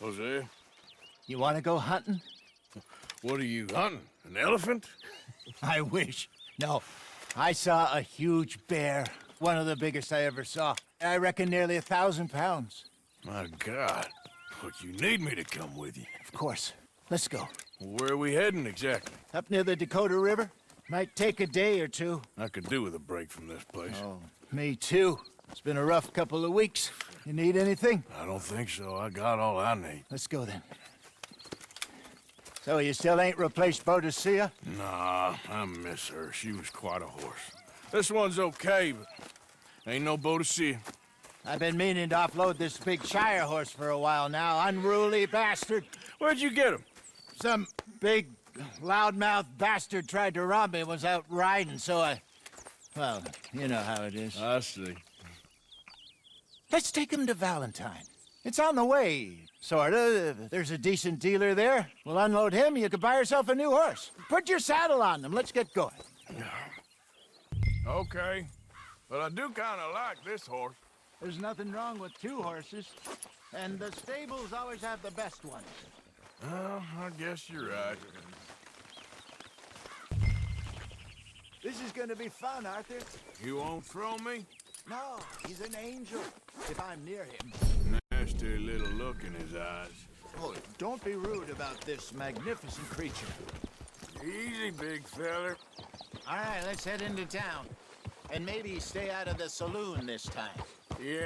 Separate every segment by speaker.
Speaker 1: Jose,
Speaker 2: You want to go hunting?
Speaker 1: what are you hunting? An elephant?
Speaker 2: I wish. No. I saw a huge bear. One of the biggest I ever saw. I reckon nearly 1,000 pounds.
Speaker 1: My God. Look, you need me to come with you.
Speaker 2: Of course. Let's go.
Speaker 1: Where are we heading exactly?
Speaker 2: Up near the Dakota River. Might take a day or two.
Speaker 1: I could do with a break from this place.
Speaker 2: Oh, me too. It's been a rough couple of weeks. You need anything?
Speaker 1: I don't think so. I got all I need.
Speaker 2: Let's go then. So you still ain't replaced Boadicea?
Speaker 1: Nah, I miss her. She was quite a horse. This one's okay, but ain't no Boadicea.
Speaker 2: I've been meaning to offload this big Shire horse for a while now. Unruly bastard.
Speaker 1: Where'd you get him?
Speaker 2: Some big, loudmouth bastard tried to rob me, was out riding, so I... Well, you know how it is.
Speaker 1: I see.
Speaker 2: Let's take him to Valentine. It's on the way, sorta. There's a decent dealer there. We'll unload him, you can buy yourself a new horse. Put your saddle on them, let's get going.
Speaker 1: Okay. But I do kind of like this horse.
Speaker 2: There's nothing wrong with two horses, and the stables always have the best ones.
Speaker 1: Well, I guess you're right.
Speaker 2: This is gonna be fun, Arthur.
Speaker 1: You won't throw me?
Speaker 2: No, he's an angel, if I'm near him.
Speaker 1: Nasty little look in his eyes.
Speaker 2: Oh, don't be rude about this magnificent creature.
Speaker 1: Easy, big feller.
Speaker 2: All right, let's head into town. And maybe stay out of the saloon this time.
Speaker 1: Yeah,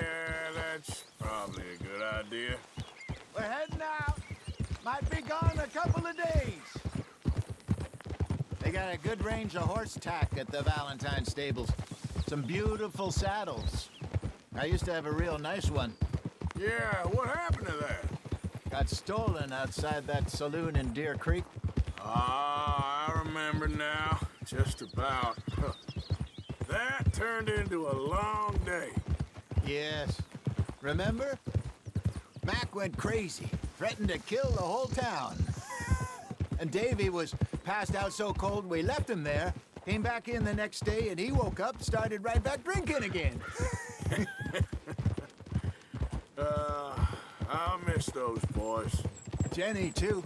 Speaker 1: that's probably a good idea.
Speaker 2: We're heading out. Might be gone a couple of days. They got a good range of horse tack at the Valentine stables. Some beautiful saddles. I used to have a real nice one.
Speaker 1: Yeah, what happened to that?
Speaker 2: Got stolen outside that saloon in Deer Creek.
Speaker 1: Ah, I remember now. Just about. That turned into a long day.
Speaker 2: Yes. Remember? Mac went crazy, threatened to kill the whole town. And Davy was passed out so cold we left him there, came back in the next day, and he woke up, started right back drinking again.
Speaker 1: I'll miss those boys.
Speaker 2: Jenny, too.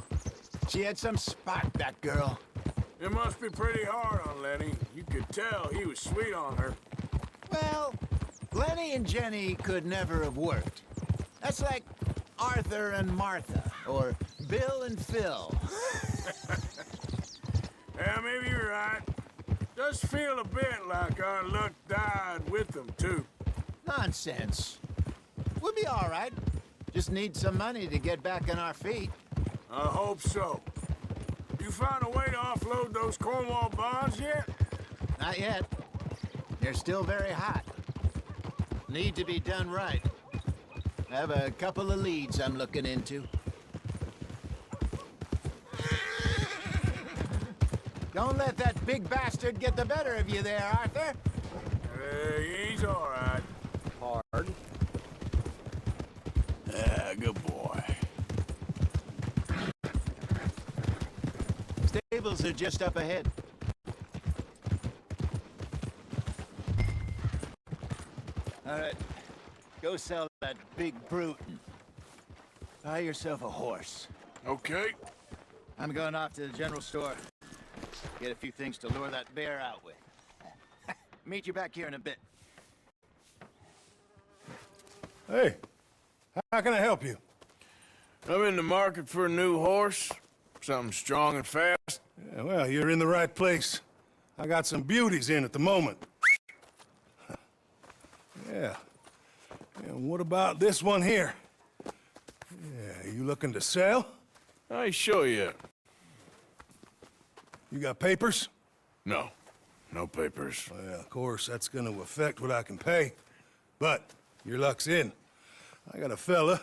Speaker 2: She had some spot, that girl.
Speaker 1: It must be pretty hard on Lenny. You could tell he was sweet on her.
Speaker 2: Well, Lenny and Jenny could never have worked. That's like Arthur and Martha, or Bill and Phil.
Speaker 1: Yeah, maybe you're right. Does feel a bit like our luck died with them, too.
Speaker 2: Nonsense. We'll be all right. Just need some money to get back on our feet.
Speaker 1: I hope so. You found a way to offload those Cornwall bonds yet?
Speaker 2: Not yet. They're still very hot. Need to be done right. I have a couple of leads I'm looking into. Don't let that big bastard get the better of you there, Arthur.
Speaker 1: He's all right.
Speaker 2: Hard.
Speaker 1: Good boy.
Speaker 2: Stables are just up ahead. All right. Go sell that big brute and buy yourself a horse.
Speaker 1: Okay.
Speaker 2: I'm going off to the general store. Get a few things to lure that bear out with. Meet you back here in a bit.
Speaker 3: Hey, how can I help you?
Speaker 1: I'm in the market for a new horse. Something strong and fast.
Speaker 3: Yeah, well, you're in the right place. I got some beauties in at the moment. Yeah. And what about this one here? Yeah, you looking to sell?
Speaker 1: I show you.
Speaker 3: You got papers?
Speaker 1: No. No papers.
Speaker 3: Well, of course, that's gonna affect what I can pay. But your luck's in. I got a fella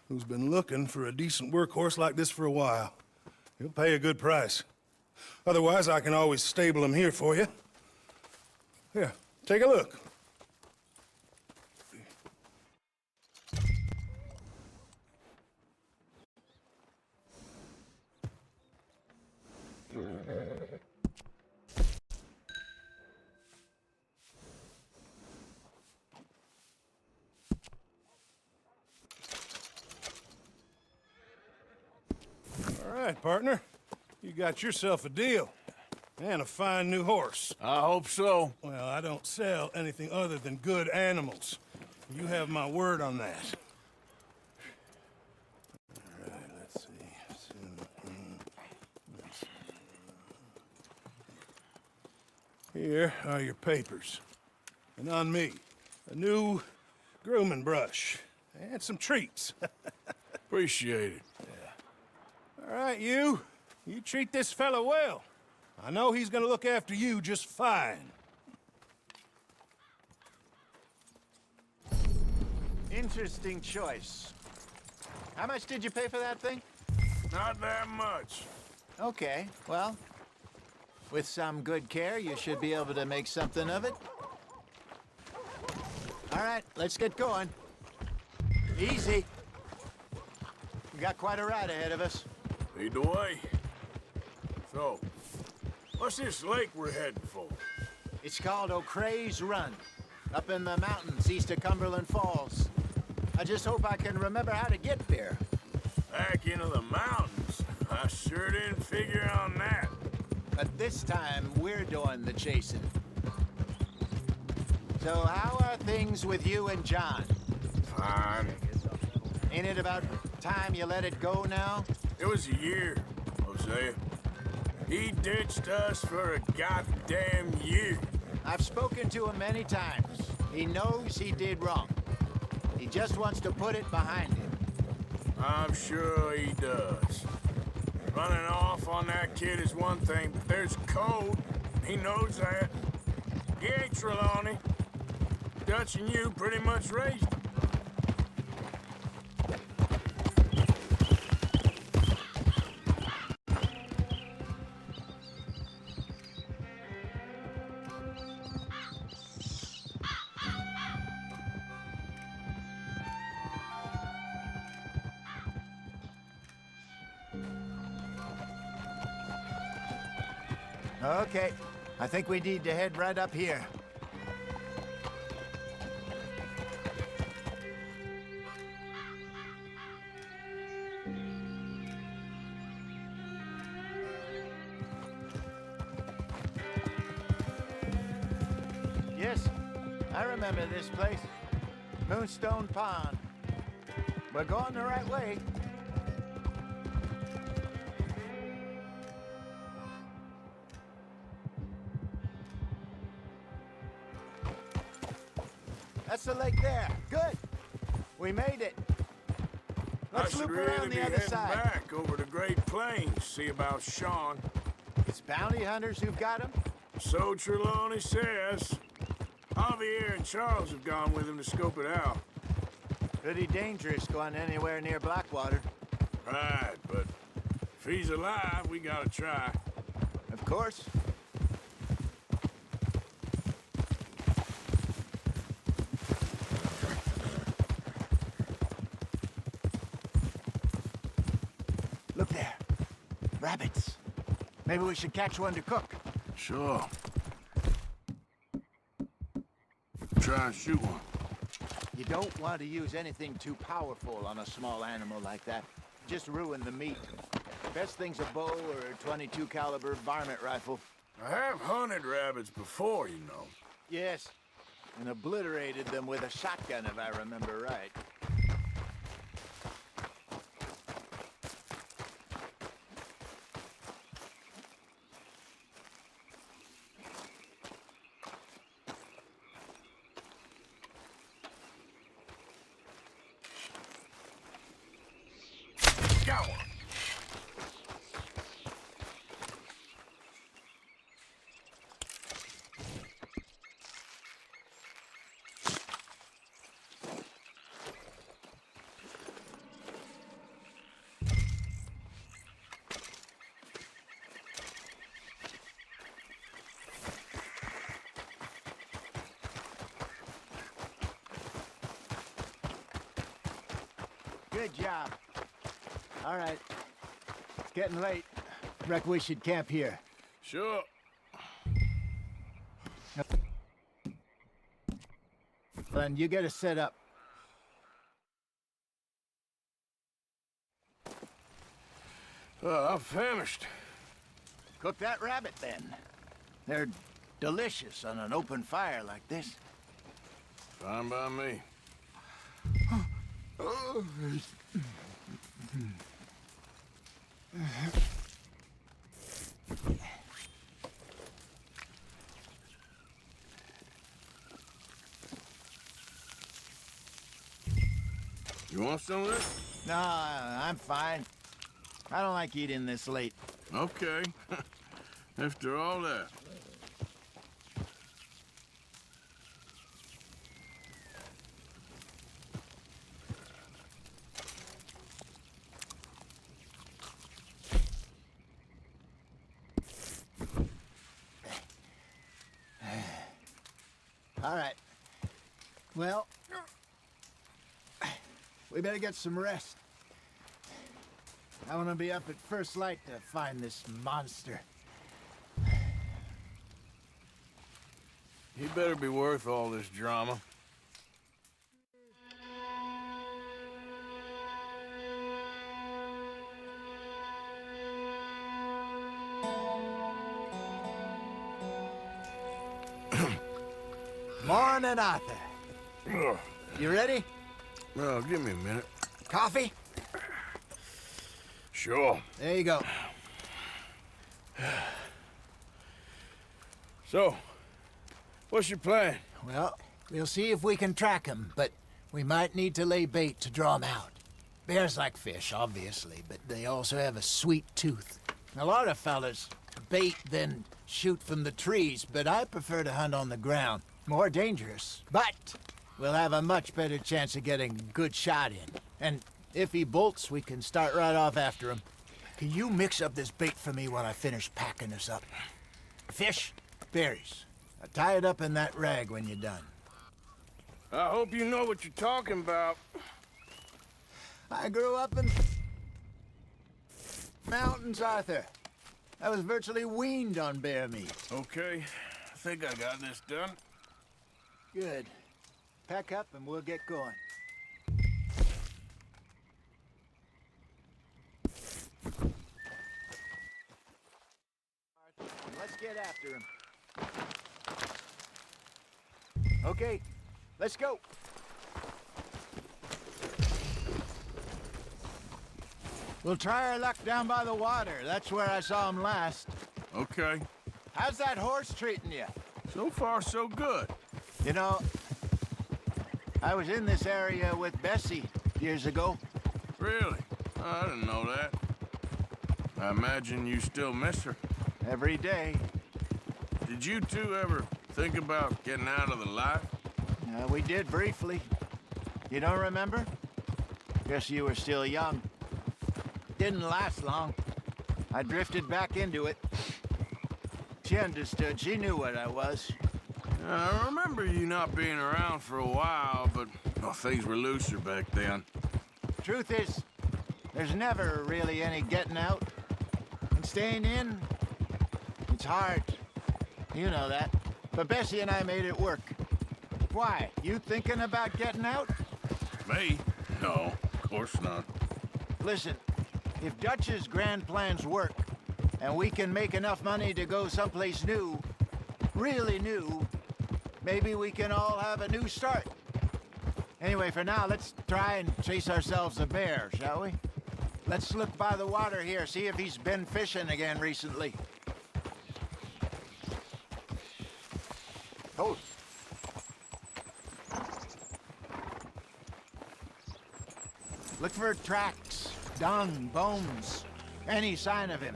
Speaker 3: who's been looking for a decent workhorse like this for a while. He'll pay a good price. Otherwise, I can always stable him here for you. Here, take a look. All right, partner. You got yourself a deal. And a fine new horse.
Speaker 1: I hope so.
Speaker 3: Well, I don't sell anything other than good animals. You have my word on that. All right, let's see. Here are your papers. And on me, a new grooming brush. And some treats.
Speaker 1: Appreciate it.
Speaker 3: All right, you. You treat this fella well. I know he's gonna look after you just fine.
Speaker 2: Interesting choice. How much did you pay for that thing?
Speaker 1: Not that much.
Speaker 2: Okay, well, with some good care, you should be able to make something of it. All right, let's get going. Easy. We got quite a ride ahead of us.
Speaker 1: Lead the way. So, what's this lake we're heading for?
Speaker 2: It's called O'Creagh's Run, up in the mountains east of Cumberland Falls. I just hope I can remember how to get there.
Speaker 1: Back into the mountains? I sure didn't figure on that.
Speaker 2: But this time, we're doing the chasing. So how are things with you and John?
Speaker 1: Fine.
Speaker 2: Ain't it about time you let it go now?
Speaker 1: It was a year, Hosea. He ditched us for a goddamn year.
Speaker 2: I've spoken to him many times. He knows he did wrong. He just wants to put it behind him.
Speaker 1: I'm sure he does. Running off on that kid is one thing, but there's code. He knows that. He ain't Trelawney. Dutch and you pretty much raised him.
Speaker 2: Okay, I think we need to head right up here. Yes, I remember this place. Moonstone Pond. We're going the right way. That's the lake there. Good. We made it. Let's
Speaker 1: I should
Speaker 2: loop
Speaker 1: really
Speaker 2: around
Speaker 1: be
Speaker 2: the other
Speaker 1: heading
Speaker 2: side.
Speaker 1: back over the Great Plains, see about Sean.
Speaker 2: It's bounty hunters who've got him?
Speaker 1: So Trelawney says. Javier and Charles have gone with him to scope it out.
Speaker 2: Pretty dangerous going anywhere near Blackwater.
Speaker 1: Right, but if he's alive, we gotta try.
Speaker 2: Of course. Look there. Rabbits. Maybe we should catch one to cook.
Speaker 1: Sure. Try and shoot one.
Speaker 2: You don't want to use anything too powerful on a small animal like that. Just ruin the meat. Best thing's a bow or a 22 caliber varmint rifle.
Speaker 1: I have hunted rabbits before, you know.
Speaker 2: Yes, and obliterated them with a shotgun if I remember right.
Speaker 1: Got one.
Speaker 2: Good job. All right. It's getting late. Reckon we should camp here.
Speaker 1: Sure.
Speaker 2: Then you get us set up.
Speaker 1: I'm famished.
Speaker 2: Cook that rabbit, then. They're delicious on an open fire like this.
Speaker 1: Fine by me. You want some of this?
Speaker 2: No, I'm fine. I don't like eating this late.
Speaker 1: Okay. After all that.
Speaker 2: All right. Well, we better get some rest. I want to be up at first light to find this monster.
Speaker 1: He better be worth all this drama.
Speaker 2: Morning, Arthur.
Speaker 1: Ugh.
Speaker 2: You ready?
Speaker 1: Well, give me a minute.
Speaker 2: Coffee?
Speaker 1: Sure.
Speaker 2: There you go.
Speaker 1: So, what's your plan?
Speaker 2: Well, we'll see if we can track him, but we might need to lay bait to draw him out. Bears like fish, obviously, but they also have a sweet tooth. A lot of fellas bait, then shoot from the trees, but I prefer to hunt on the ground. More dangerous, but we'll have a much better chance of getting a good shot in. And if he bolts, we can start right off after him. Can you mix up this bait for me while I finish packing this up? Fish, berries. Now tie it up in that rag when you're done.
Speaker 1: I hope you know what you're talking about.
Speaker 2: I grew up in mountains, Arthur. I was virtually weaned on bear meat.
Speaker 1: Okay, I think I got this done.
Speaker 2: Good. Pack up and we'll get going. Let's get after him. Okay, let's go. We'll try our luck down by the water. That's where I saw him last.
Speaker 1: Okay.
Speaker 2: How's that horse treating you?
Speaker 1: So far, so good.
Speaker 2: You know, I was in this area with Bessie years ago.
Speaker 1: Really? I didn't know that. I imagine you still miss her.
Speaker 2: Every day.
Speaker 1: Did you two ever think about getting out of the life?
Speaker 2: We did briefly. You don't remember? Guess you were still young. Didn't last long. I drifted back into it. She understood. She knew what I was.
Speaker 1: I remember you not being around for a while, but things were looser back then.
Speaker 2: Truth is, there's never really any getting out. And staying in, it's hard. You know that. But Bessie and I made it work. Why? You thinking about getting out?
Speaker 1: Me? No, of course not.
Speaker 2: Listen, if Dutch's grand plans work, and we can make enough money to go someplace new, really new, maybe we can all have a new start. Anyway, for now, let's try and chase ourselves a bear, shall we? Let's look by the water here, see if he's been fishing again recently. Oh. Look for tracks, dung, bones, any sign of him.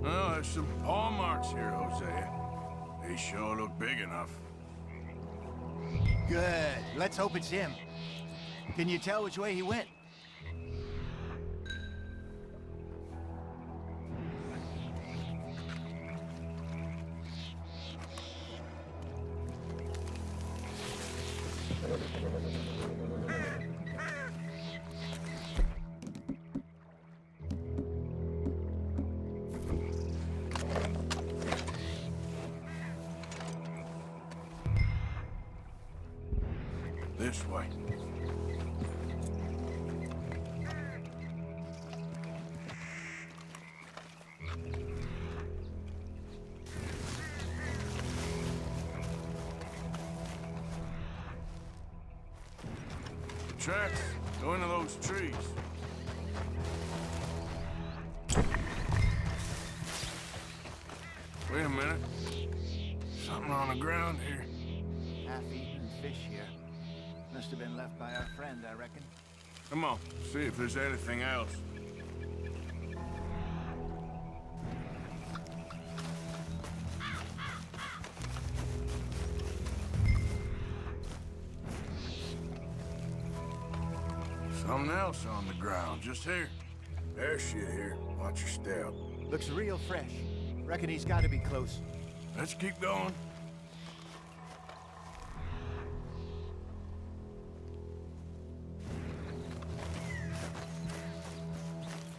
Speaker 1: Well, there's some paw marks here, Hosea. They sure look big enough.
Speaker 2: Good. Let's hope it's him. Can you tell which way he went?
Speaker 1: This way. The tracks go into those trees. Wait a minute. Something on the ground here.
Speaker 2: Half-eaten fish here. Must have been left by our friend, I reckon.
Speaker 1: Come on, see if there's anything else. Something else on the ground, just here. There's shit here. Watch your step.
Speaker 2: Looks real fresh. Reckon he's got to be close.
Speaker 1: Let's keep going.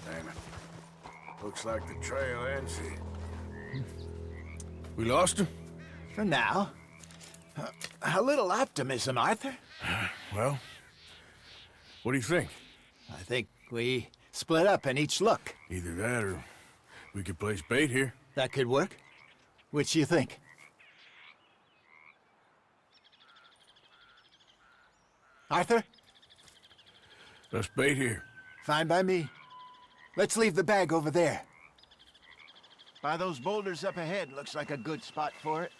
Speaker 1: Damn it. Looks like the trail ends here. We lost him?
Speaker 2: For now. A little optimism, Arthur.
Speaker 1: Well, what do you think?
Speaker 2: I think we split up and each look.
Speaker 1: Either that or we could place bait here.
Speaker 2: That could work. Which you think? Arthur?
Speaker 1: Let's bait here.
Speaker 2: Fine by me. Let's leave the bag over there. By those boulders up ahead, looks like a good spot for it.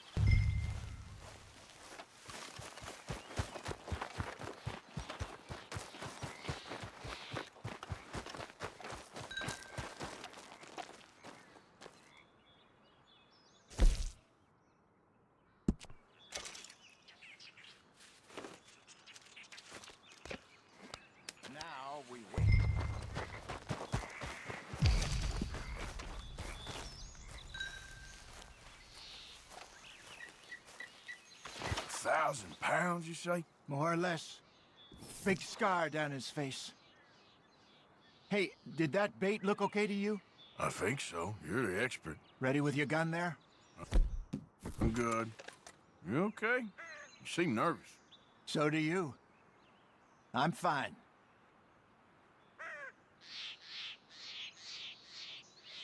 Speaker 2: Now we wait.
Speaker 1: £1,000, you say?
Speaker 2: More or less. Big scar down his face. Hey, did that bait look okay to you?
Speaker 1: I think so. You're the expert.
Speaker 2: Ready with your gun there?
Speaker 1: I'm good. You okay? You seem nervous.
Speaker 2: So do you. I'm fine.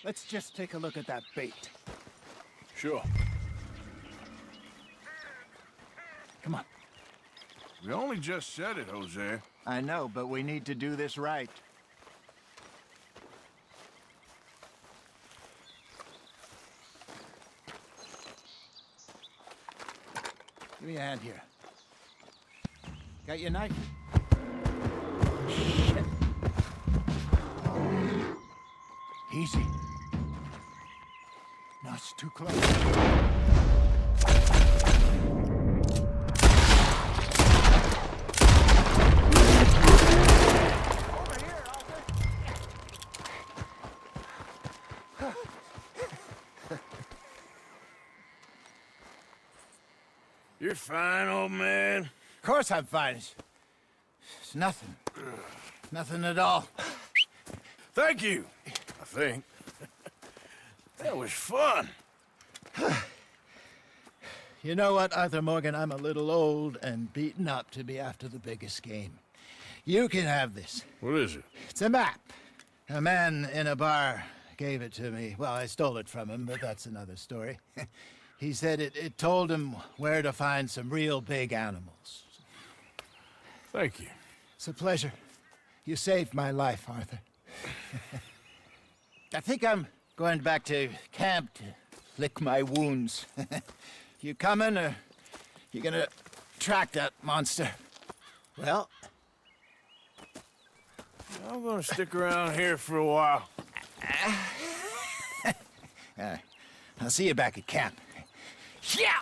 Speaker 2: Let's just take a look at that bait.
Speaker 1: Sure.
Speaker 2: Come on.
Speaker 1: We only just said it, Hosea.
Speaker 2: I know, but we need to do this right. Give me a hand here. Got your knife? Shit. Easy. No, it's too close. Over here, Arthur.
Speaker 1: You're fine, old man.
Speaker 2: Of course I'm fine. It's nothing. Nothing at all.
Speaker 1: Thank you, I think. That was fun.
Speaker 2: You know what, Arthur Morgan? I'm a little old and beaten up to be after the biggest game. You can have this.
Speaker 1: What is it?
Speaker 2: It's a map. A man in a bar gave it to me. Well, I stole it from him, but that's another story. He said it told him where to find some real big animals.
Speaker 1: Thank you.
Speaker 2: It's a pleasure. You saved my life, Arthur. I think I'm going back to camp to lick my wounds. You coming, or you gonna track that monster? Well,
Speaker 1: I'm gonna stick around here for a while.
Speaker 2: I'll see you back at camp. Yeah!